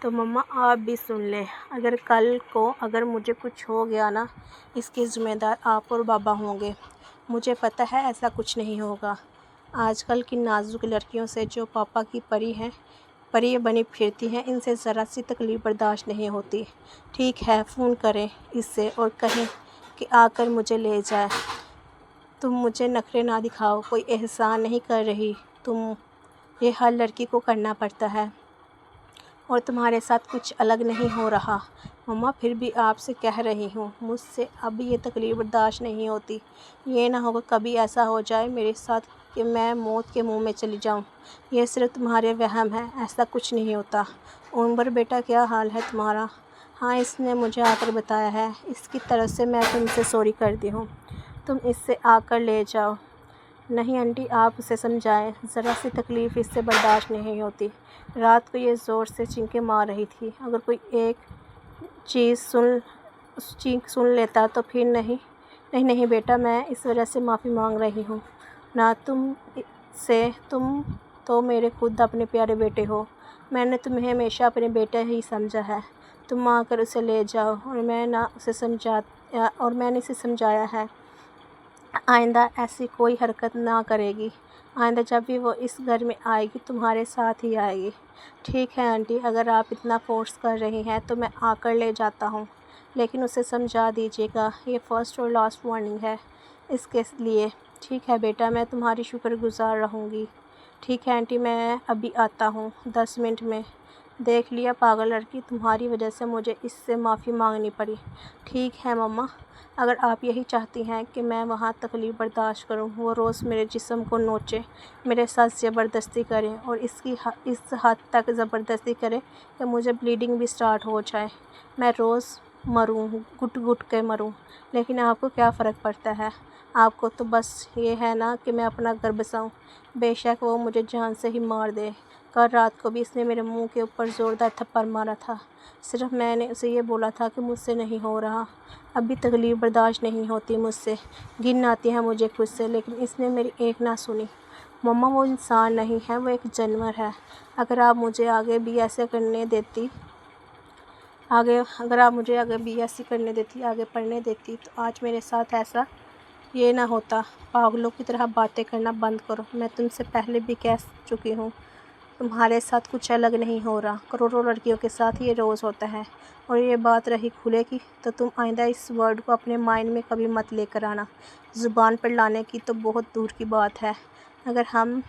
تو مما آپ بھی سن لیں، اگر کل کو اگر مجھے کچھ ہو گیا نا، اس کے ذمہ دار آپ اور بابا ہوں گے۔ مجھے پتہ ہے ایسا کچھ نہیں ہوگا۔ آج کل کی نازک لڑکیوں سے جو پاپا کی پری بنی پھرتی ہیں، ان سے ذرا سی تکلیف برداشت نہیں ہوتی۔ ٹھیک ہے، فون کریں اس سے اور کہیں کہ آ کر مجھے لے جائے۔ تم مجھے نخرے نہ دکھاؤ، کوئی احسان نہیں کر رہی یہ ہر لڑکی کو کرنا پڑتا ہے، اور تمہارے ساتھ کچھ الگ نہیں ہو رہا۔ مما پھر بھی آپ سے کہہ رہی ہوں، مجھ سے اب یہ تکلیف برداشت نہیں ہوتی۔ یہ نہ ہوگا کبھی ایسا ہو جائے میرے ساتھ کہ میں موت کے منہ میں چلی جاؤں۔ یہ صرف تمہارے وہم ہے، ایسا کچھ نہیں ہوتا۔ عمر بیٹا کیا حال ہے تمہارا؟ ہاں، اس نے مجھے آ کر بتایا ہے۔ اس کی طرف سے میں تم سے سوری کرتی ہوں، تم اس سے آ کر لے جاؤ۔ نہیں آنٹی، آپ اسے سمجھائیں، ذرا سی تکلیف اس سے برداشت نہیں ہوتی۔ رات کو یہ زور سے چینخیں مار رہی تھی، اگر کوئی ایک چینخ سن لیتا تو پھر نہیں بیٹا، میں اس وجہ سے معافی مانگ رہی ہوں نا تم سے، تم تو میرے خود اپنے پیارے بیٹے ہو۔ میں نے تمہیں ہمیشہ اپنے بیٹا ہی سمجھا ہے۔ تم آ کر اسے لے جاؤ، اور میں نے اسے سمجھایا ہے، آئندہ ایسی کوئی حرکت نہ کرے گی۔ آئندہ جب بھی وہ اس گھر میں آئے گی تمہارے ساتھ ہی آئے گی۔ ٹھیک ہے آنٹی، اگر آپ اتنا فورس کر رہی ہیں تو میں آ کر لے جاتا ہوں، لیکن اسے سمجھا دیجیے گا، یہ فرسٹ اور لاسٹ وارننگ ہے اس کے لیے۔ ٹھیک ہے بیٹا، میں تمہاری شکر گزار رہوں گی۔ ٹھیک ہے آنٹی، میں ابھی آتا ہوں 10 منٹ میں۔ دیکھ لیا پاگل لڑکی، تمہاری وجہ سے مجھے اس سے معافی مانگنی پڑی۔ ٹھیک ہے مما، اگر آپ یہی چاہتی ہیں کہ میں وہاں تکلیف برداشت کروں، وہ روز میرے جسم کو نوچے، میرے ساتھ زبردستی کرے، اور اس حد تک زبردستی کرے کہ مجھے بلیڈنگ بھی سٹارٹ ہو جائے، میں روز مروں، گھٹ گھٹ کے مروں، لیکن آپ کو کیا فرق پڑتا ہے؟ آپ کو تو بس یہ ہے نا کہ میں اپنا گھر بساؤں۔ بے شک وہ مجھے جان سے ہی مار دے۔ کل رات کو بھی اس نے میرے منہ کے اوپر زوردار تھپڑ مارا تھا، صرف میں نے اسے یہ بولا تھا کہ مجھ سے نہیں ہو رہا، اب بھی تکلیف برداشت نہیں ہوتی مجھ سے، گن آتی ہے مجھے خود سے، لیکن اس نے میری ایک نہ سنی۔ مما وہ انسان نہیں ہے، وہ ایک جانور ہے۔ اگر آپ مجھے آگے بھی ایسے کرنے دیتی، آگے پڑھنے دیتی تو آج میرے ساتھ ایسا یہ نہ ہوتا۔ پاگلوں کی طرح باتیں کرنا بند کرو، میں تم سے پہلے بھی کہہ چکی ہوں، تمہارے ساتھ کچھ الگ نہیں ہو رہا، کروڑوں لڑکیوں کے ساتھ یہ روز ہوتا ہے۔ اور یہ بات رہی کھلے کی، تو تم آئندہ اس ورڈ کو اپنے مائنڈ میں کبھی مت لے کر آنا، زبان پر لانے کی تو بہت دور کی بات ہے۔ اگر ہم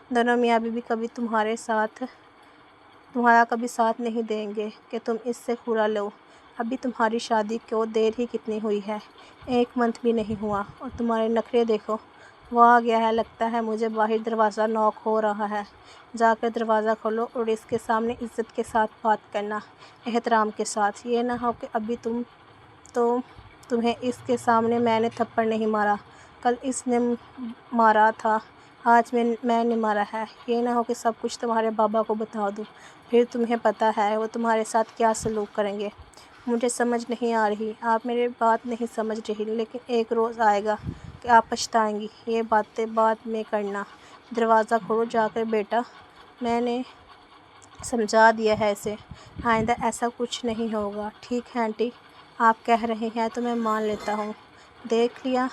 دونوں میاں بیوی کبھی تمہارا کبھی ساتھ نہیں دیں گے کہ تم اس سے کھلا لو۔ ابھی تمہاری شادی کو دیر ہی کتنی ہوئی ہے، 1 منتھ بھی نہیں ہوا، اور تمہارے نخرے دیکھو۔ وہ آ گیا ہے، لگتا ہے مجھے باہر دروازہ نوک ہو رہا ہے، جا کر دروازہ کھولو اور اس کے سامنے عزت کے ساتھ بات کرنا، احترام کے ساتھ۔ یہ نہ ہو کہ ابھی تمہیں اس کے سامنے میں نے تھپڑ نہیں مارا، کل اس نے مارا تھا، آج میں نے مارا ہے۔ یہ نہ ہو کہ سب کچھ تمہارے بابا کو بتا دوں، پھر تمہیں پتہ ہے وہ تمہارے ساتھ کیا سلوک کریں گے۔ مجھے سمجھ نہیں آ رہی، آپ میری بات نہیں سمجھ رہی، لیکن ایک روز آئے گا کہ آپ پچھتائیں گی۔ یہ باتیں بعد میں کرنا، دروازہ کھولو جا کر بیٹا، میں نے سمجھا دیا ہے اسے، آئندہ ایسا کچھ نہیں ہوگا۔ ٹھیک ہے آنٹی، آپ کہہ رہی ہیں تو میں مان لیتا ہوں۔ دیکھ لیا،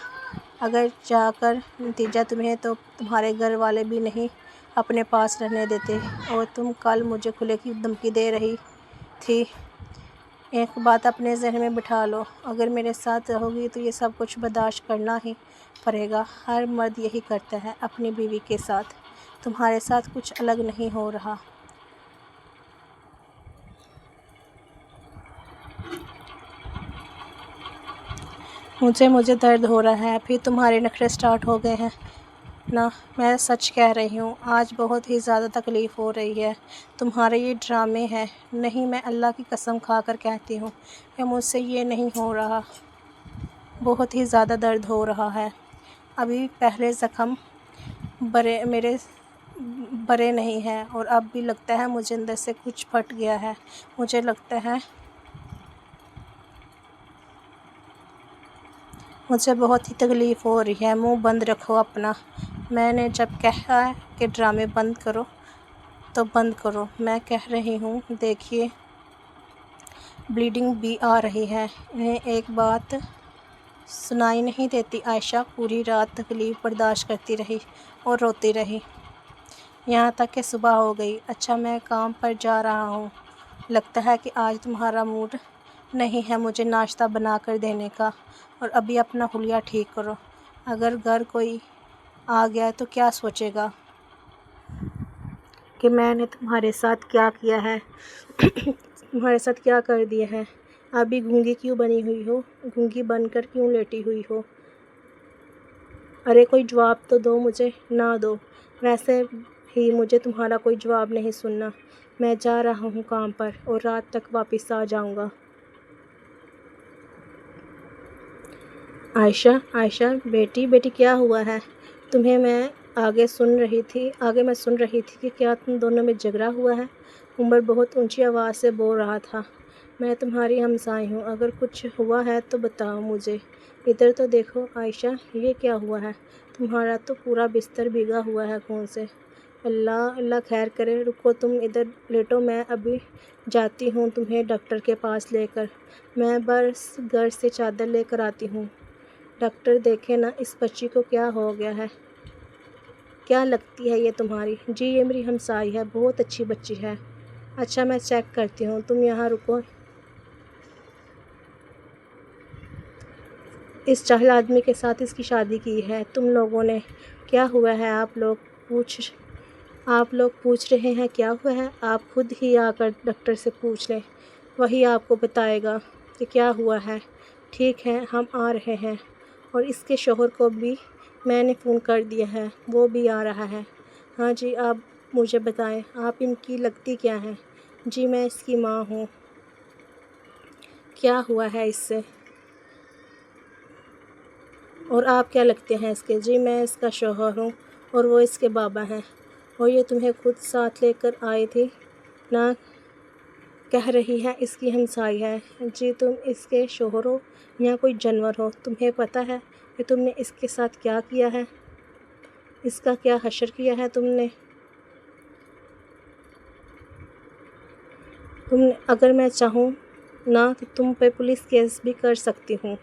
اگر جا کر نتیجہ تمہیں تو تمہارے گھر والے بھی نہیں اپنے پاس رہنے دیتے، اور تم کل مجھے کھلے کی دھمکی دے رہی تھی۔ ایک بات اپنے ذہن میں بٹھا لو، اگر میرے ساتھ رہو گی تو یہ سب کچھ برداشت کرنا ہی پڑے گا۔ ہر مرد یہی کرتا ہے اپنی بیوی کے ساتھ، تمہارے ساتھ کچھ الگ نہیں ہو رہا۔ مجھے درد ہو رہا ہے، پھر تمہارے نخرے سٹارٹ ہو گئے ہیں نا۔ میں سچ کہہ رہی ہوں، آج بہت ہی زیادہ تکلیف ہو رہی ہے، تمہارے یہ ڈرامے ہیں۔ نہیں، میں اللہ کی قسم کھا کر کہتی ہوں کہ مجھ سے یہ نہیں ہو رہا، بہت ہی زیادہ درد ہو رہا ہے۔ ابھی پہلے زخم میرے بھرے نہیں ہیں، اور اب بھی لگتا ہے مجھے اندر سے کچھ پھٹ گیا ہے۔ مجھے لگتا ہے مجھے بہت ہی تکلیف ہو رہی ہے۔ منہ بند رکھو اپنا، میں نے جب کہا کہ ڈرامے بند کرو تو بند کرو۔ میں کہہ رہی ہوں، دیکھیے بلیڈنگ بھی آ رہی ہے۔ انہیں ایک بات سنائی نہیں دیتی۔ عائشہ پوری رات تکلیف برداشت کرتی رہی اور روتی رہی، یہاں تک کہ صبح ہو گئی۔ اچھا میں کام پر جا رہا ہوں، لگتا ہے کہ آج تمہارا موڈ نہیں ہے مجھے ناشتہ بنا کر دینے کا، اور ابھی اپنا حلیہ ٹھیک کرو۔ اگر گھر کوئی آ گیا تو کیا سوچے گا کہ میں نے تمہارے ساتھ کیا کیا ہے، تمہارے ساتھ کیا کر دیا ہے۔ ابھی گونگی کیوں بنی ہوئی ہو، گونگی بن کر کیوں لیٹی ہوئی ہو؟ ارے کوئی جواب تو دو مجھے۔ نہ دو، ویسے ہی مجھے تمہارا کوئی جواب نہیں سننا۔ میں جا رہا ہوں کام پر اور رات تک واپس آ جاؤں گا۔ عائشہ بیٹی کیا ہوا ہے تمہیں؟ میں آگے سن رہی تھی کہ کیا تم دونوں میں جھگڑا ہوا ہے؟ عمر بہت اونچی آواز سے بول رہا تھا۔ میں تمہاری ہمسائے ہوں، اگر کچھ ہوا ہے تو بتاؤ مجھے۔ ادھر تو دیکھو عائشہ، یہ کیا ہوا ہے؟ تمہارا تو پورا بستر بھیگا ہوا ہے خون سے۔ اللہ خیر کرے، رکو تم ادھر لیٹو، میں ابھی جاتی ہوں تمہیں ڈاکٹر کے پاس لے کر۔ میں بس گھر سے چادر لے کر آتی ہوں۔ ڈاکٹر دیکھے نا اس بچی کو کیا ہو گیا ہے۔ کیا لگتی ہے یہ تمہاری؟ جی یہ میری ہمسائی ہے، بہت اچھی بچی ہے۔ اچھا میں چیک کرتی ہوں، تم یہاں رکو۔ اس جاہل آدمی کے ساتھ اس کی شادی کی ہے تم لوگوں نے۔ کیا ہوا ہے؟ آپ لوگ پوچھ رہے ہیں کیا ہوا ہے؟ آپ خود ہی آ کر ڈاکٹر سے پوچھ لیں، وہی آپ کو بتائے گا کہ کیا ہوا ہے۔ ٹھیک ہے، ہم آ رہے ہیں۔ اور اس کے شوہر کو بھی میں نے فون کر دیا ہے، وہ بھی آ رہا ہے۔ ہاں جی، آپ مجھے بتائیں، آپ ان کی لگتی کیا ہیں؟ جی میں اس کی ماں ہوں۔ کیا ہوا ہے اس سے؟ اور آپ کیا لگتے ہیں اس کے؟ جی میں اس کا شوہر ہوں اور وہ اس کے بابا ہیں۔ اور یہ تمہیں خود ساتھ لے کر آئی تھی نا، کہہ رہی ہے اس کی ہمسائی ہے۔ جی تم اس کے شوہر ہو یا کوئی جانور ہو؟ تمہیں پتہ ہے کہ تم نے اس کے ساتھ کیا کیا ہے؟ اس کا کیا حشر کیا ہے تم نے؟ اگر میں چاہوں نا تو تم پہ پولیس کیس بھی کر سکتی ہوں۔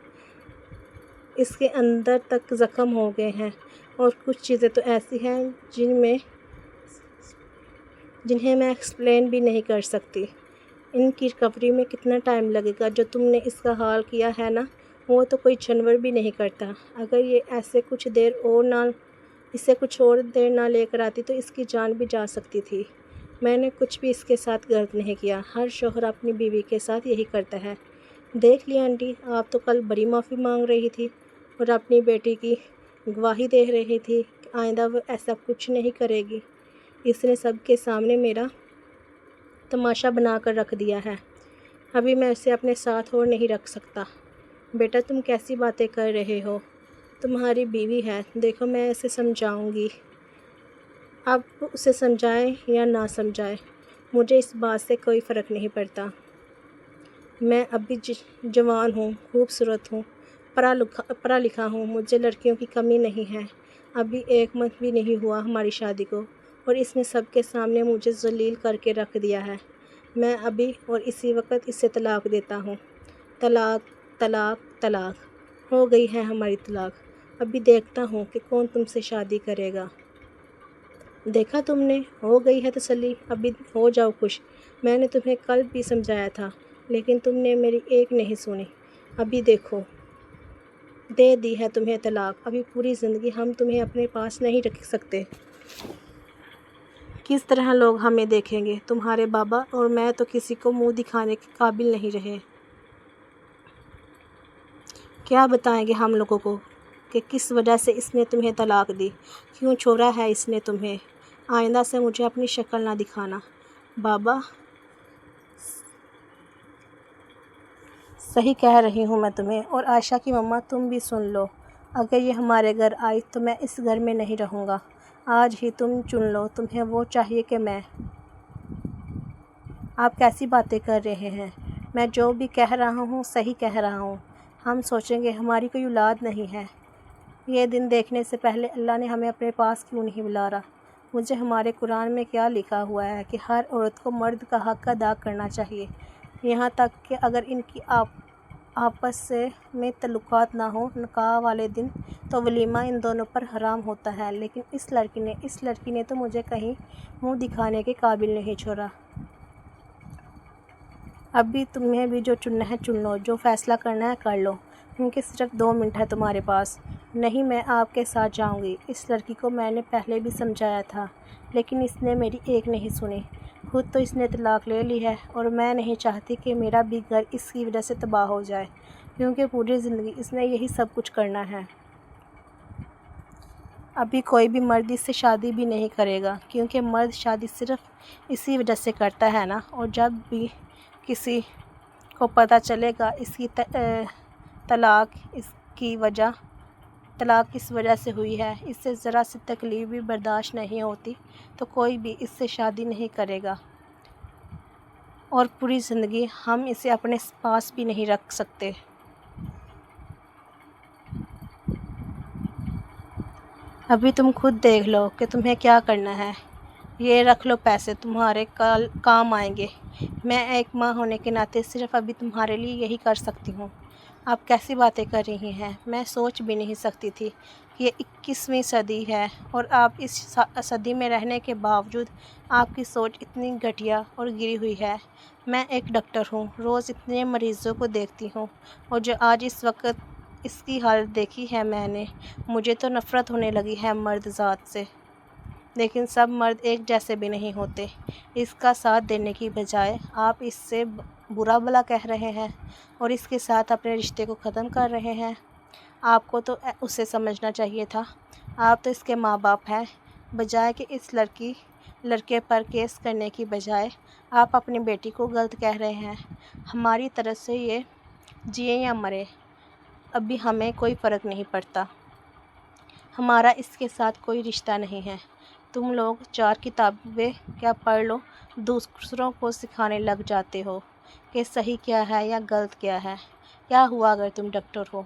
اس کے اندر تک زخم ہو گئے ہیں، اور کچھ چیزیں تو ایسی ہیں جنہیں میں ایکسپلین بھی نہیں کر سکتی۔ ان کی ریکوری میں کتنا ٹائم لگے گا؟ جو تم نے اس کا حال کیا ہے نا، وہ تو کوئی جانور بھی نہیں کرتا۔ اگر یہ اسے کچھ اور دیر نہ لے کر آتی تو اس کی جان بھی جا سکتی تھی۔ میں نے کچھ بھی اس کے ساتھ غلط نہیں کیا۔ ہر شوہر اپنی بیوی کے ساتھ یہی کرتا ہے۔ دیکھ لیا آنٹی، آپ تو کل بڑی معافی مانگ رہی تھی اور اپنی بیٹی کی گواہی دے رہی تھی کہ آئندہ وہ ایسا کچھ نہیں کرے گی۔ اس نے سب کے سامنے میرا تماشا بنا کر رکھ دیا ہے۔ ابھی میں اسے اپنے ساتھ اور نہیں رکھ سکتا۔ بیٹا تم کیسی باتیں کر رہے ہو؟ تمہاری بیوی ہے، دیکھو میں اسے سمجھاؤں گی۔ اب اسے سمجھائیں یا نہ سمجھائیں، مجھے اس بات سے کوئی فرق نہیں پڑتا۔ میں ابھی جوان ہوں، خوبصورت ہوں، پڑھا لکھا ہوں، مجھے لڑکیوں کی کمی نہیں ہے۔ ابھی 1 منتھ بھی نہیں ہوا ہماری شادی کو، اور اس نے سب کے سامنے مجھے ذلیل کر کے رکھ دیا ہے۔ میں ابھی اور اسی وقت اسے طلاق دیتا ہوں۔ طلاق طلاق طلاق، ہو گئی ہے ہماری طلاق۔ ابھی دیکھتا ہوں کہ کون تم سے شادی کرے گا۔ دیکھا تم نے، ہو گئی ہے تسلی، ابھی ہو جاؤ خوش۔ میں نے تمہیں کل بھی سمجھایا تھا، لیکن تم نے میری ایک نہیں سنی۔ ابھی دیکھو، دے دی ہے تمہیں طلاق۔ ابھی پوری زندگی ہم تمہیں اپنے پاس نہیں رکھ سکتے۔ کس طرح لوگ ہمیں دیکھیں گے؟ تمہارے بابا اور میں تو کسی کو منہ دکھانے کے قابل نہیں رہے۔ کیا بتائیں گے ہم لوگوں کو کہ کس وجہ سے اس نے تمہیں طلاق دی؟ کیوں چھوڑا ہے اس نے تمہیں؟ آئندہ سے مجھے اپنی شکل نہ دکھانا۔ بابا صحیح کہہ رہی ہوں میں تمہیں، اور عائشہ کی مما تم بھی سن لو۔ اگر یہ ہمارے گھر آئی تو میں اس گھر میں نہیں رہوں گا۔ آج ہی تم چن لو، تمہیں وہ چاہیے کہ میں۔ آپ کیسی باتیں کر رہے ہیں؟ میں جو بھی کہہ رہا ہوں صحیح کہہ رہا ہوں۔ ہم سوچیں گے ہماری کوئی اولاد نہیں ہے۔ یہ دن دیکھنے سے پہلے اللہ نے ہمیں اپنے پاس کیوں نہیں بلایا؟ مجھے ہمارے قرآن میں کیا لکھا ہوا ہے کہ ہر عورت کو مرد کا حق ادا کرنا چاہیے۔ یہاں تک کہ اگر ان کی آپس میں تعلقات نہ ہوں نکاح والے دن تو ولیمہ ان دونوں پر حرام ہوتا ہے، لیکن اس لڑکی نے تو مجھے کہیں منہ دکھانے کے قابل نہیں چھوڑا۔ اب بھی تمہیں بھی جو چننا ہے چن لو، جو فیصلہ کرنا ہے کر لو، کیونکہ صرف 2 منٹ ہے تمہارے پاس۔ نہیں، میں آپ کے ساتھ جاؤں گی۔ اس لڑکی کو میں نے پہلے بھی سمجھایا تھا، لیکن اس نے میری ایک نہیں سنی۔ خود تو اس نے طلاق لے لی ہے، اور میں نہیں چاہتی کہ میرا بھی گھر اس کی وجہ سے تباہ ہو جائے، کیونکہ پوری زندگی اس نے یہی سب کچھ کرنا ہے۔ ابھی کوئی بھی مرد اس سے شادی بھی نہیں کرے گا، کیونکہ مرد شادی صرف اسی وجہ سے کرتا ہے نا۔ اور جب بھی کسی کو پتہ چلے گا اس کی طلاق کس وجہ سے ہوئی ہے، اس سے ذرا سی تکلیف بھی برداشت نہیں ہوتی، تو کوئی بھی اس سے شادی نہیں کرے گا، اور پوری زندگی ہم اسے اپنے پاس بھی نہیں رکھ سکتے۔ ابھی تم خود دیکھ لو کہ تمہیں کیا کرنا ہے۔ یہ رکھ لو پیسے، تمہارے کام آئیں گے۔ میں ایک ماں ہونے کے ناطے صرف ابھی تمہارے لیے یہی کر سکتی ہوں۔ آپ کیسی باتیں کر رہی ہیں؟ میں سوچ بھی نہیں سکتی تھی کہ یہ 21ویں صدی ہے، اور آپ اس صدی میں رہنے کے باوجود آپ کی سوچ اتنی گھٹیا اور گری ہوئی ہے۔ میں ایک ڈاکٹر ہوں، روز اتنے مریضوں کو دیکھتی ہوں، اور جو آج اس وقت اس کی حالت دیکھی ہے میں نے، مجھے تو نفرت ہونے لگی ہے مرد ذات سے۔ لیکن سب مرد ایک جیسے بھی نہیں ہوتے۔ اس کا ساتھ دینے کی بجائے آپ اس سے برا بھلا کہہ رہے ہیں، اور اس کے ساتھ اپنے رشتے کو ختم کر رہے ہیں۔ آپ کو تو اسے سمجھنا چاہیے تھا۔ آپ تو اس کے ماں باپ ہیں۔ بجائے کہ اس لڑکے پر کیس کرنے کی بجائے آپ اپنی بیٹی کو غلط کہہ رہے ہیں۔ ہماری طرف سے یہ جیے یا مرے، ابھی ہمیں کوئی فرق نہیں پڑتا۔ ہمارا اس کے ساتھ کوئی رشتہ نہیں ہے۔ تم لوگ 4 کتابیں کیا پڑھ لو، دوسروں کو سکھانے لگ جاتے ہو کہ صحیح کیا ہے یا غلط کیا ہے۔ کیا ہوا اگر تم ڈاکٹر ہو؟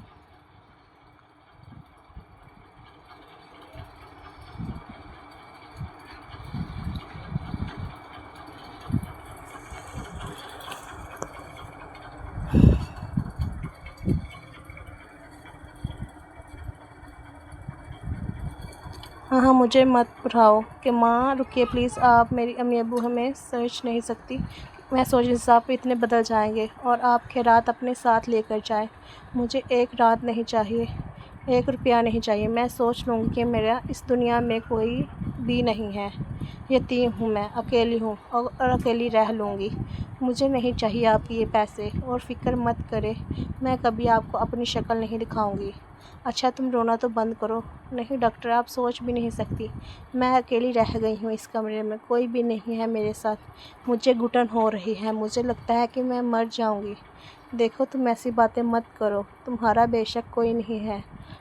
ہاں مجھے مت پڑھاؤ کہ ماں رکیے پلیز، آپ میری امی ابو ہمیں سوچ نہیں سکتی، میں سوچ حساب پہ اتنے بدل جائیں گے، اور آپ خیرات اپنے ساتھ لے کر جائیں۔ مجھے 1 رات نہیں چاہیے، 1 روپیہ نہیں چاہیے۔ میں سوچ لوں گی کہ میرا اس دنیا میں کوئی بھی نہیں ہے، یتیم ہوں میں، اکیلی ہوں، اور اکیلی رہ لوں گی۔ مجھے نہیں چاہیے آپ کے یہ پیسے، اور فکر مت کرے، میں کبھی آپ کو اپنی شکل نہیں دکھاؤں گی۔ اچھا تم رونا تو بند کرو۔ نہیں ڈاکٹر، آپ سوچ بھی نہیں سکتی، میں اکیلی رہ گئی ہوں اس کمرے میں، کوئی بھی نہیں ہے میرے ساتھ۔ مجھے گھٹن ہو رہی ہے، مجھے لگتا ہے کہ میں مر جاؤں گی۔ دیکھو تم ایسی باتیں مت کرو، تمہارا بے شک کوئی نہیں ہے،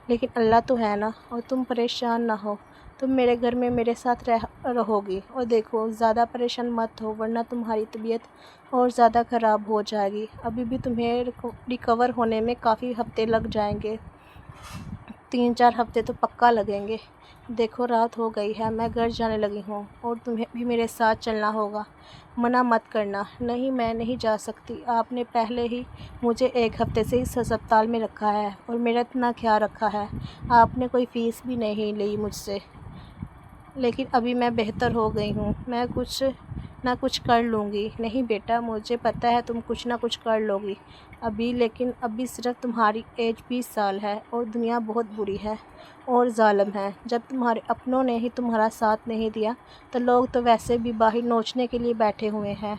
لیکن اللہ تو ہے نا، اور تم پریشان نہ ہو، تم میرے گھر میں میرے ساتھ رہو گی۔ اور دیکھو زیادہ پریشان مت ہو، ورنہ تمہاری طبیعت اور زیادہ خراب ہو جائے گی۔ ابھی بھی تمہیں ریکور ہونے میں کافی ہفتے لگ جائیں گے، 3-4 ہفتے تو پکا لگیں گے۔ دیکھو رات ہو گئی ہے، میں گھر جانے لگی ہوں، اور تمہیں بھی میرے ساتھ چلنا ہوگا۔ منع مت کرنا۔ نہیں میں نہیں جا سکتی، آپ نے پہلے ہی مجھے 1 ہفتے سے اس ہسپتال میں رکھا ہے، اور میرا اتنا خیال رکھا ہے، آپ نے کوئی فیس بھی نہیں لی مجھ سے۔ لیکن ابھی میں بہتر ہو گئی ہوں، میں کچھ نہ کچھ کر لوں گی۔ نہیں بیٹا، مجھے پتہ ہے تم کچھ نہ کچھ کر لو گی لیکن ابھی صرف تمہاری ایج 20 سال ہے، اور دنیا بہت بری ہے اور ظالم ہے۔ جب تمہارے اپنوں نے ہی تمہارا ساتھ نہیں دیا، تو لوگ تو ویسے بھی باہر نوچنے کے لیے بیٹھے ہوئے ہیں۔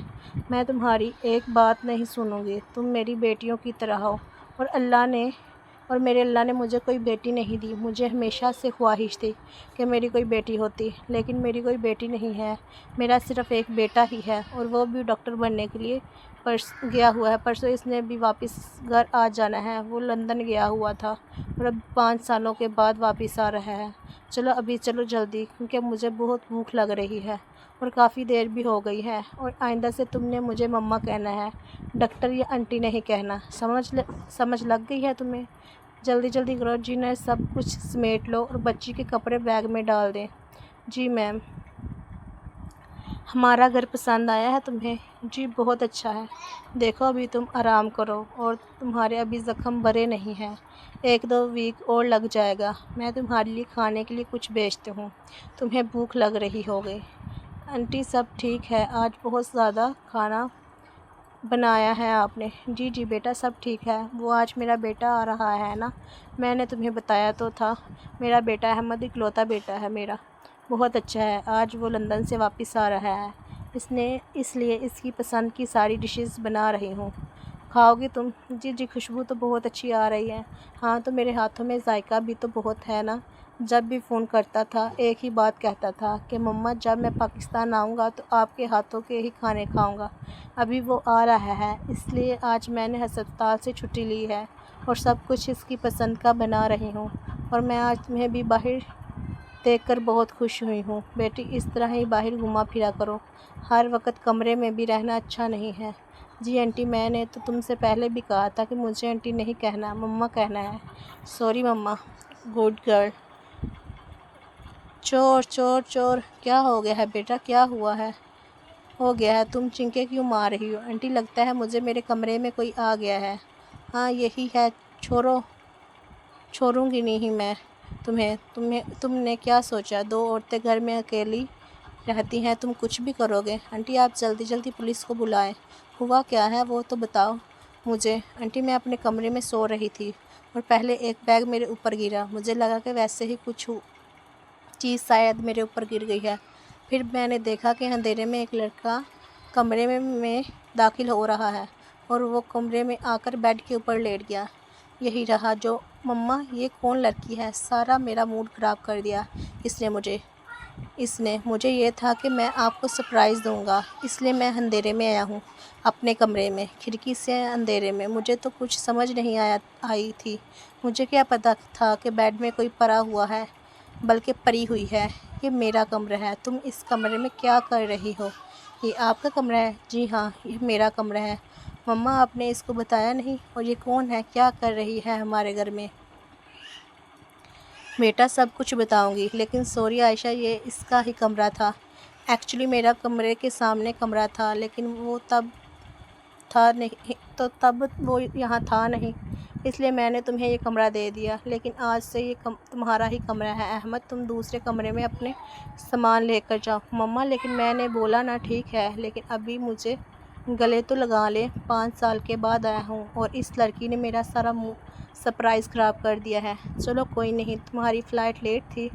میں تمہاری ایک بات نہیں سنوں گی، تم میری بیٹیوں کی طرح ہو، اور میرے اللہ نے مجھے کوئی بیٹی نہیں دی۔ مجھے ہمیشہ سے خواہش تھی کہ میری کوئی بیٹی ہوتی، لیکن میری کوئی بیٹی نہیں ہے، میرا صرف ایک بیٹا ہی ہے، اور وہ بھی ڈاکٹر بننے کے لیے گیا ہوا ہے۔ پرسوں اس نے بھی واپس گھر آ جانا ہے، وہ لندن گیا ہوا تھا، اور اب 5 سالوں کے بعد واپس آ رہا ہے۔ چلو جلدی، کیونکہ مجھے بہت بھوک لگ رہی ہے، اور کافی دیر بھی ہو گئی ہے، اور آئندہ سے تم نے مجھے مما کہنا ہے، ڈاکٹر یا آنٹی نہیں کہنا، سمجھ لگ گئی ہے تمہیں؟ جلدی کرو جی، نہ سب کچھ سمیٹ لو، اور بچی کے کپڑے بیگ میں ڈال دیں۔ جی میم۔ ہمارا گھر پسند آیا ہے تمہیں؟ جی بہت اچھا ہے۔ دیکھو ابھی تم آرام کرو اور تمہارے ابھی زخم بھرے نہیں ہیں، 1-2 ویک اور لگ جائے گا۔ میں تمہارے لیے کھانے کے لیے کچھ بھیجتی ہوں، تمہیں بھوک لگ رہی ہوگی۔ آنٹی سب ٹھیک ہے؟ آج بہت زیادہ کھانا بنایا ہے آپ نے۔ جی جی بیٹا سب ٹھیک ہے۔ وہ آج میرا بیٹا آ رہا ہے نا، میں نے تمہیں بتایا تو تھا۔ میرا بیٹا احمد اکلوتا بیٹا ہے میرا، بہت اچھا ہے۔ آج وہ لندن سے واپس آ رہا ہے، اس لیے اس کی پسند کی ساری ڈشز بنا رہی ہوں، کھاؤ گی تم؟ جی جی خوشبو تو بہت اچھی آ رہی ہے۔ ہاں تو میرے ہاتھوں میں ذائقہ بھی تو بہت ہے نا۔ جب بھی فون کرتا تھا ایک ہی بات کہتا تھا کہ مما جب میں پاکستان آؤں گا تو آپ کے ہاتھوں کے ہی کھانے کھاؤں گا۔ ابھی وہ آ رہا ہے، اس لیے آج میں نے ہسپتال سے چھٹی لی ہے اور سب کچھ اس کی پسند کا بنا رہی ہوں، اور میں آج تمہیں بھی باہر دیکھ کر بہت خوش ہوئی ہوں۔ بیٹی اس طرح ہی باہر گھوما پھرا کرو، ہر وقت کمرے میں بھی رہنا اچھا نہیں ہے۔ جی آنٹی میں نے تو تم سے پہلے بھی کہا تھا کہ مجھے آنٹی نہیں کہنا، مما کہنا ہے۔ Sorry mumma. Good girl. چور چور چور، کیا ہو گیا ہے بیٹا، کیا ہوا ہے؟ ہو گیا ہے، تم چنکے کیوں مار رہی ہو؟ آنٹی لگتا ہے مجھے میرے کمرے میں کوئی آ گیا ہے۔ ہاں یہی ہے، چھوڑوں گی نہیں میں تم نے کیا سوچا 2 عورتیں گھر میں اکیلی رہتی ہیں، تم کچھ بھی کرو گے؟ آنٹی آپ جلدی جلدی پولیس کو بلائیں، ہوا کیا ہے وہ تو بتاؤ مجھے۔ آنٹی میں اپنے کمرے میں سو رہی تھی اور پہلے ایک بیگ میرے اوپر گرا، مجھے لگا کہ ویسے ہی کچھ چیز شاید میرے اوپر گر گئی ہے، پھر میں نے دیکھا کہ اندھیرے میں ایک لڑکا کمرے میں داخل ہو رہا ہے اور وہ کمرے میں آ کر بیڈ کے اوپر لیٹ گیا۔ یہی رہا جو مما یہ کون لڑکی ہے؟ سارا میرا موڈ خراب کر دیا اس نے مجھے یہ تھا کہ میں آپ کو سرپرائز دوں گا، اس لیے میں اندھیرے میں آیا ہوں اپنے کمرے میں، کھڑکی سے اندھیرے میں۔ مجھے تو کچھ سمجھ نہیں آئی تھی، مجھے کیا پتہ تھا کہ بیڈ میں کوئی پڑا ہوا ہے بلکہ پڑی ہوئی ہے۔ یہ میرا کمرہ ہے، تم اس کمرے میں کیا کر رہی ہو؟ یہ آپ کا کمرہ ہے؟ جی ہاں یہ میرا کمرہ ہے۔ مما آپ نے اس کو بتایا نہیں؟ اور یہ کون ہے، کیا کر رہی ہے ہمارے گھر میں؟ بیٹا سب کچھ بتاؤں گی، لیکن سوری عائشہ یہ اس کا ہی کمرہ تھا۔ ایکچولی میرا کمرے کے سامنے کمرہ تھا، لیکن وہ تب وہ یہاں تھا نہیں، اس لیے میں نے تمہیں یہ کمرہ دے دیا، لیکن آج سے یہ تمہارا ہی کمرہ ہے۔ احمد تم دوسرے کمرے میں اپنے سامان لے کر جاؤ۔ مما لیکن میں نے بولا نا، ٹھیک ہے لیکن ابھی مجھے گلے تو لگا لے، 5 سال کے بعد آیا ہوں اور اس لڑکی نے میرا سارا سرپرائز خراب کر دیا ہے۔ چلو کوئی نہیں، تمہاری فلائٹ لیٹ تھی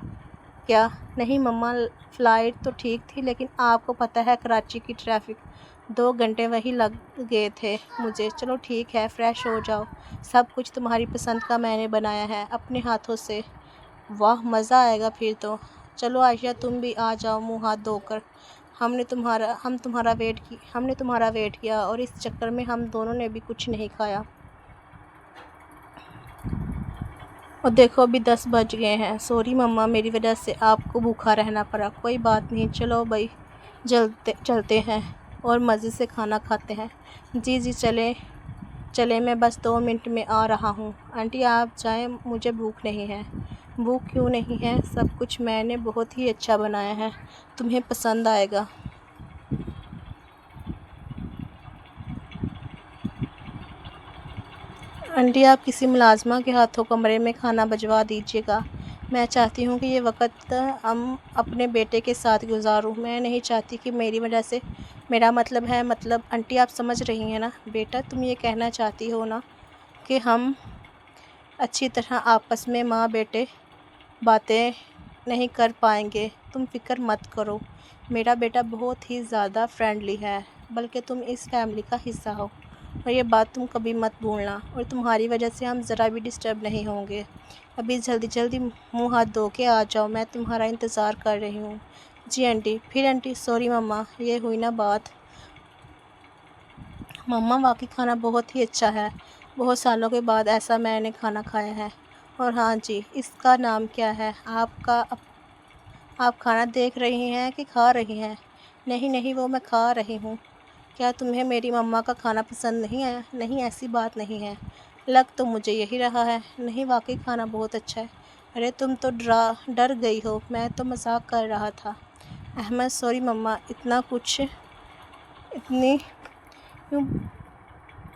کیا؟ نہیں مما فلائٹ تو ٹھیک تھی، لیکن آپ کو پتہ ہے کراچی کی ٹریفک، 2 گھنٹے وہی لگ گئے تھے مجھے۔ چلو ٹھیک ہے فریش ہو جاؤ، سب کچھ تمہاری پسند کا میں نے بنایا ہے اپنے ہاتھوں سے، واہ مزہ آئے گا پھر تو۔ چلو عائشہ تم بھی آ جاؤ منہ ہاتھ دھو کر، ہم نے تمہارا ویٹ کیا اور اس چکر میں ہم دونوں نے بھی کچھ نہیں کھایا۔ اور دیکھو ابھی 10 بج گئے ہیں۔ سوری مما میری وجہ سے آپ کو بھوکا رہنا پڑا، کوئی بات نہیں، چلو بھائی چلتے ہیں اور مزے سے کھانا کھاتے ہیں۔ جی جی چلیں میں بس 2 منٹ میں آ رہا ہوں۔ آنٹی آپ جائیں مجھے بھوک نہیں ہے۔ بھوک کیوں نہیں ہے؟ سب کچھ میں نے بہت ہی اچھا بنایا ہے، تمہیں پسند آئے گا۔ آنٹی آپ کسی ملازمہ کے ہاتھوں کمرے میں کھانا بھجوا دیجیے گا، میں چاہتی ہوں کہ یہ وقت ہم اپنے بیٹے کے ساتھ گزاروں، میں نہیں چاہتی کہ میری وجہ سے، میرا مطلب آنٹی آپ سمجھ رہی ہیں نا؟ بیٹا تم یہ کہنا چاہتی ہو نا کہ ہم اچھی طرح آپس میں ماں بیٹے باتیں نہیں کر پائیں گے؟ تم فکر مت کرو، میرا بیٹا بہت ہی زیادہ فرینڈلی ہے، بلکہ تم اس فیملی کا حصہ ہو اور یہ بات تم کبھی مت بھولنا، اور تمہاری وجہ سے ہم ذرا بھی ڈسٹرب نہیں ہوں گے۔ ابھی جلدی منہ ہاتھ دھو کے آ جاؤ، میں تمہارا انتظار کر رہی ہوں۔ جی آنٹی۔ پھر آنٹی سوری مما یہ ہوئی نا بات۔ مما واقعی کھانا بہت ہی اچھا ہے، بہت سالوں کے بعد ایسا میں نے کھانا کھایا ہے۔ اور ہاں جی اس کا نام کیا ہے آپ کھانا دیکھ رہی ہیں کہ کھا رہی ہیں؟ نہیں وہ میں کھا رہی ہوں۔ کیا تمہیں میری مما کا کھانا پسند نہیں آیا؟ نہیں ایسی بات نہیں ہے، لگ تو مجھے یہی رہا ہے۔ نہیں واقعی کھانا بہت اچھا ہے۔ ارے تم تو ڈر گئی ہو، میں تو مذاق کر رہا تھا۔ احمد سوری مما، اتنی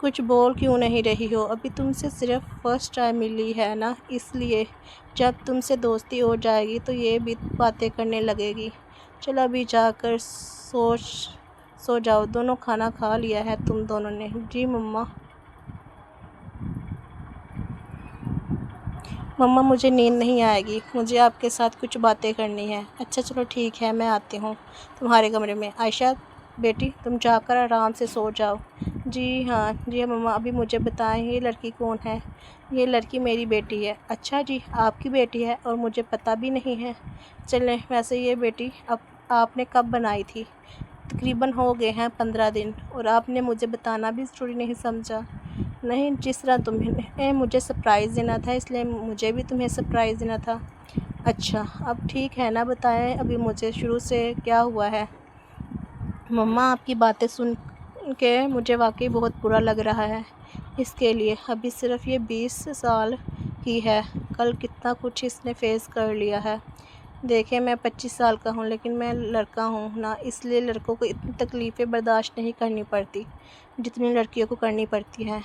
کچھ بول کیوں نہیں رہی ہو؟ ابھی تم سے صرف فرسٹ ٹائم ملی ہے نا، اس لیے جب تم سے دوستی ہو جائے گی تو یہ بھی باتیں کرنے لگے گی۔ چلو ابھی جا کر سو جاؤ۔ دونوں کھانا کھا لیا ہے تم دونوں نے؟ جی مما۔ مما مجھے نیند نہیں آئے گی، مجھے آپ کے ساتھ کچھ باتیں کرنی ہے۔ اچھا چلو ٹھیک ہے، میں آتی ہوں تمہارے کمرے میں۔ عائشہ بیٹی تم جا کر آرام سے سو جاؤ۔ جی ہاں مما۔ ابھی مجھے بتائیں یہ لڑکی کون ہے؟ یہ لڑکی میری بیٹی ہے۔ اچھا جی، آپ کی بیٹی ہے اور مجھے پتہ بھی نہیں ہے۔ چلیں، ویسے یہ بیٹی آپ نے کب بنائی تھی؟ تقریباً ہو گئے ہیں 15 دن، اور آپ نے مجھے بتانا بھی ضروری نہیں سمجھا؟ نہیں، جس طرح تمہیں مجھے سرپرائز دینا تھا اس لیے مجھے بھی تمہیں سرپرائز دینا تھا۔ اچھا اب ٹھیک ہے نا، بتائیں ابھی مجھے شروع سے کیا ہوا ہے؟ مما آپ کی باتیں سن کے مجھے واقعی بہت برا لگ رہا ہے اس کے لیے۔ ابھی صرف یہ 20 سال کی ہے، کل کتنا کچھ اس نے فیس کر لیا ہے۔ دیکھیں میں 25 سال کا ہوں لیکن میں لڑکا ہوں نا، اس لیے لڑکوں کو اتنی تکلیفیں برداشت نہیں کرنی پڑتی جتنی لڑکیوں کو کرنی پڑتی ہیں۔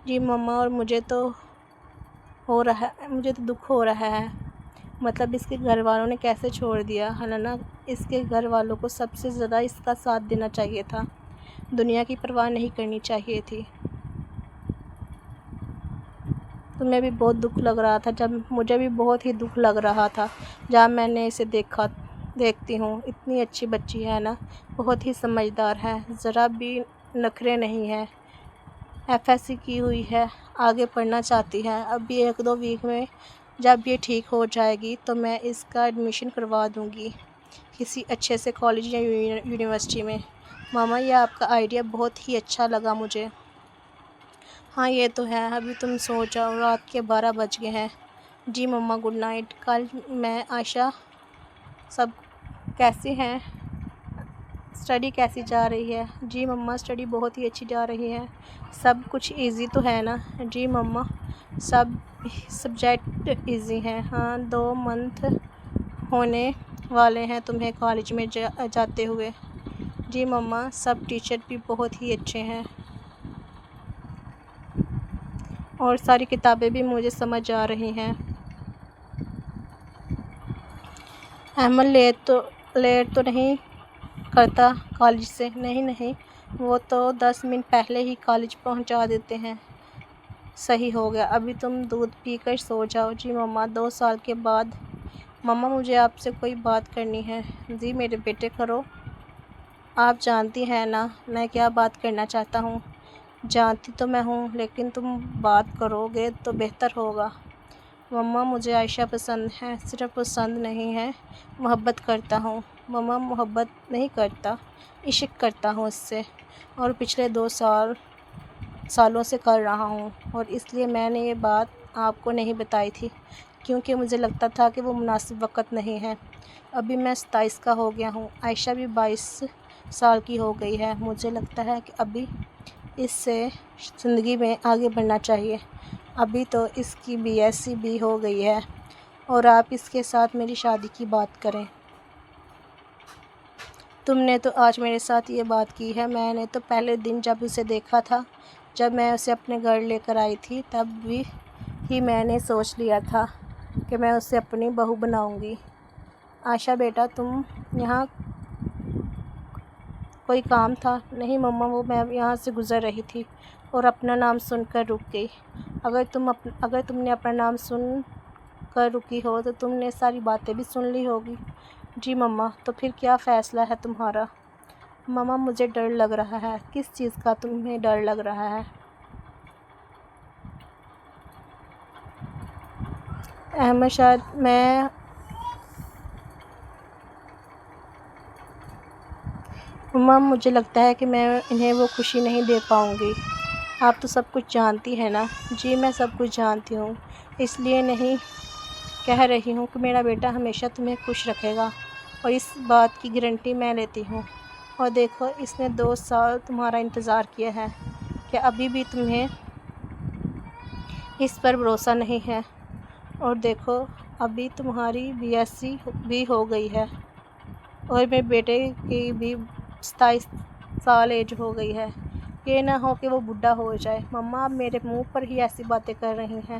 جی مما، اور مجھے تو دکھ ہو رہا ہے۔ مطلب اس کے گھر والوں نے کیسے چھوڑ دیا ہے نا؟ اس کے گھر والوں کو سب سے زیادہ اس کا ساتھ دینا چاہیے تھا، دنیا کی پرواہ نہیں کرنی چاہیے تھی۔ تمہیں بھی بہت دکھ لگ رہا تھا، جب مجھے بھی بہت ہی دکھ لگ رہا تھا جب میں نے اسے دیکھتی ہوں۔ اتنی اچھی بچی ہے نا، بہت ہی سمجھدار ہے، ذرا بھی نخرے نہیں ہے۔ FSC کی ہوئی ہے، آگے پڑھنا چاہتی ہے۔ ابھی 1-2 ویک میں جب یہ ٹھیک ہو جائے گی تو میں اس کا ایڈمیشن کروا دوں گی کسی اچھے سے کالج یا یونیورسٹی میں۔ ماما یہ آپ کا آئیڈیا بہت ہی اچھا لگا مجھے۔ ہاں یہ تو ہے، ابھی تم سو جاؤ، رات کے 12 بج گئے ہیں۔ جی مما، گڈ نائٹ۔ کل میں عائشہ سب کیسی ہیں؟ اسٹڈی کیسی جا رہی ہے؟ جی مما، اسٹڈی بہت ہی اچھی جا رہی ہے۔ سب کچھ ایزی تو ہے نا؟ جی مما، سب سبجیکٹ ایزی ہیں۔ ہاں 2 منتھ ہونے والے ہیں تمہیں کالج میں جاتے ہوئے۔ جی مما، سب ٹیچر بھی بہت ہی اچھے ہیں اور ساری کتابیں بھی مجھے سمجھ آ رہی ہیں۔ احمد لیٹ تو نہیں کرتا کالج سے؟ نہیں، وہ تو 10 منٹ پہلے ہی کالج پہنچا دیتے ہیں۔ صحیح ہو گیا، ابھی تم دودھ پی کر سو جاؤ۔ جی مما۔ 2 سال کے بعد مما مجھے آپ سے کوئی بات کرنی ہے۔ جی میرے بیٹے کرو۔ آپ جانتی ہیں نا میں کیا بات کرنا چاہتا ہوں؟ جانتی تو میں ہوں لیکن تم بات کرو گے تو بہتر ہوگا۔ مما مجھے عائشہ پسند ہے، صرف پسند نہیں ہے، محبت کرتا ہوں۔ مما محبت نہیں کرتا، عشق کرتا ہوں اس سے، اور پچھلے 2 سالوں سے کر رہا ہوں، اور اس لیے میں نے یہ بات آپ کو نہیں بتائی تھی کیونکہ مجھے لگتا تھا کہ وہ مناسب وقت نہیں ہے۔ ابھی میں 27 کا ہو گیا ہوں، عائشہ بھی 22 سال کی ہو گئی ہے۔ مجھے لگتا ہے کہ ابھی اس سے زندگی میں آگے بڑھنا چاہیے۔ ابھی تو اس کی BSc بھی ہو گئی ہے اور آپ اس کے ساتھ میری شادی کی بات کریں۔ تم نے تو آج میرے ساتھ یہ بات کی ہے، میں نے تو پہلے دن جب اسے دیکھا تھا، جب میں اسے اپنے گھر لے کر آئی تھی، تب بھی ہی میں نے سوچ لیا تھا کہ میں اسے اپنی بہو بناؤں گی۔ عائشہ بیٹا تم یہاں کوئی کام تھا؟ نہیں مما، وہ میں یہاں سے گزر رہی تھی اور اپنا نام سن کر رک گئی۔ اگر تم نے اپنا نام سن کر رکی ہو تو تم نے ساری باتیں بھی سن لی ہوگی۔ جی مما، تو پھر کیا فیصلہ ہے تمہارا؟ مما مجھے ڈر لگ رہا ہے۔ کس چیز کا تمہیں ڈر لگ رہا ہے؟ احمد شاید مما مجھے لگتا ہے کہ میں انہیں وہ خوشی نہیں دے پاؤں گی۔ آپ تو سب کچھ جانتی ہیں نا؟ جی میں سب کچھ جانتی ہوں، اس لیے نہیں کہہ رہی ہوں کہ میرا بیٹا ہمیشہ تمہیں خوش رکھے گا، اور اس بات کی گارنٹی میں لیتی ہوں۔ اور دیکھو اس نے 2 سال تمہارا انتظار کیا ہے، کیا ابھی بھی تمہیں اس پر بھروسہ نہیں ہے؟ اور دیکھو ابھی تمہاری BSc بھی ہو گئی ہے۔ اور میرے بیٹے کی بھی 27 سال ایج ہو گئی ہے، یہ نہ ہو کہ وہ بوڑھا ہو جائے۔ مما آپ میرے منہ پر ہی ایسی باتیں کر رہی ہیں۔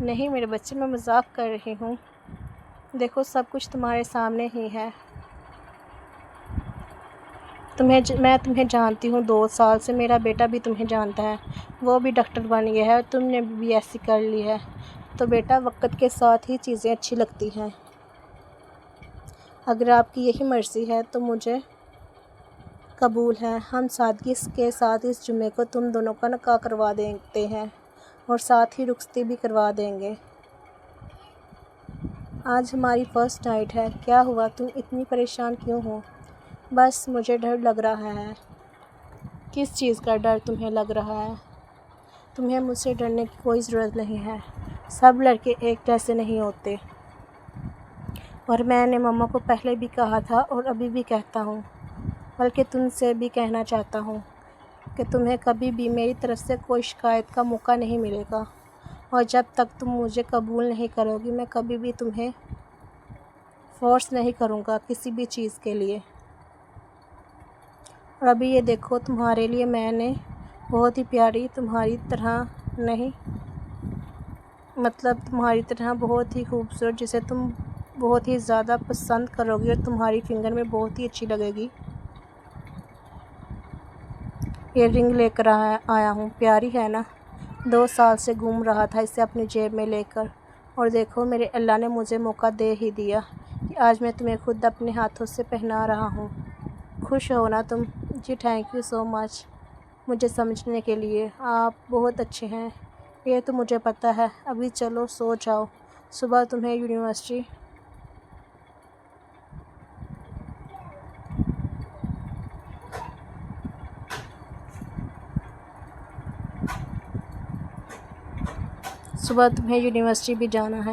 نہیں میرے بچے، میں مذاق کر رہی ہوں، دیکھو سب کچھ تمہارے سامنے ہی ہے۔ میں تمہیں جانتی ہوں، 2 سال سے میرا بیٹا بھی تمہیں جانتا ہے، وہ بھی ڈاکٹر بن گیا ہے اور تم نے بھی ایسی کر لی ہے۔ تو بیٹا وقت کے ساتھ ہی چیزیں اچھی لگتی ہیں۔ اگر آپ کی یہی مرضی ہے تو مجھے قبول ہے، ہم سادگی کے ساتھ اس جمعے کو تم دونوں کا نکاح کروا دیتے ہیں اور ساتھ ہی رخصتی بھی کروا دیں گے۔ آج ہماری فرسٹ نائٹ ہے، کیا ہوا، تم اتنی پریشان کیوں ہو؟ بس مجھے ڈر لگ رہا ہے۔ کس چیز کا ڈر تمہیں لگ رہا ہے؟ تمہیں مجھ سے ڈرنے کی کوئی ضرورت نہیں ہے، سب لڑکے ایک جیسے نہیں ہوتے، اور میں نے مما کو پہلے بھی کہا تھا اور ابھی بھی کہتا ہوں، بلکہ تم سے بھی کہنا چاہتا ہوں کہ تمہیں کبھی بھی میری طرف سے کوئی شکایت کا موقع نہیں ملے گا، اور جب تک تم مجھے قبول نہیں کرو گی میں کبھی بھی تمہیں فورس نہیں کروں گا کسی بھی چیز کے لیے۔ اور ابھی یہ دیکھو، تمہارے لیے میں نے بہت ہی پیاری، تمہاری طرح نہیں، مطلب تمہاری طرح بہت ہی خوبصورت، جسے تم بہت ہی زیادہ پسند کرو گی اور تمہاری فنگر میں بہت ہی اچھی لگے گی، یہ رنگ لے کر آیا ہوں، پیاری ہے نا؟ 2 سال سے گھوم رہا تھا اسے اپنی جیب میں لے کر، اور دیکھو میرے اللہ نے مجھے موقع دے ہی دیا کہ آج میں تمہیں خود اپنے ہاتھوں سے پہنا رہا ہوں۔ خوش ہو نا تم؟ جی تھینک یو سو مچ مجھے سمجھنے کے لیے، آپ بہت اچھے ہیں، یہ تو مجھے پتہ ہے۔ ابھی چلو سو جاؤ، صبح تمہیں یونیورسٹی بھی جانا ہے۔